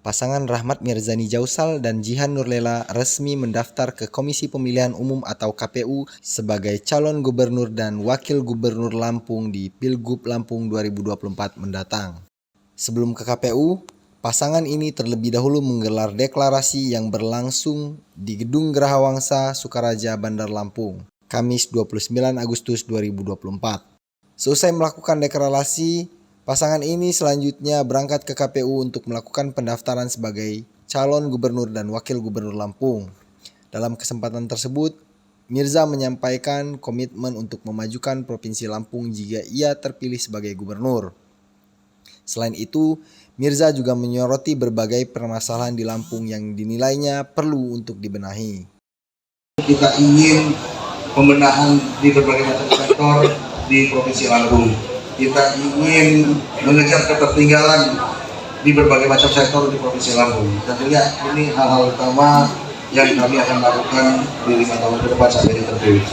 pasangan Rahmat Mirzani Jausal dan Jihan Nurlela resmi mendaftar ke Komisi Pemilihan Umum atau KPU sebagai calon gubernur dan wakil gubernur Lampung di Pilgub Lampung 2024 mendatang. Sebelum ke KPU, pasangan ini terlebih dahulu menggelar deklarasi yang berlangsung di Gedung Geraha Wangsa, Sukaraja, Bandar Lampung, Kamis 29 Agustus 2024. Seusai melakukan deklarasi, pasangan ini selanjutnya berangkat ke KPU untuk melakukan pendaftaran sebagai calon gubernur dan wakil gubernur Lampung. Dalam kesempatan tersebut, Mirza menyampaikan komitmen untuk memajukan Provinsi Lampung jika ia terpilih sebagai gubernur. Selain itu, Mirza juga menyoroti berbagai permasalahan di Lampung yang dinilainya perlu untuk dibenahi. Kita ingin pembenahan di berbagai macam sektor di Provinsi Lampung. Kita ingin mengejar ketertinggalan di berbagai macam sektor di Provinsi Lampung. Tentunya ini hal-hal utama yang kami akan lakukan di 5 tahun ke depan sampai terpilih.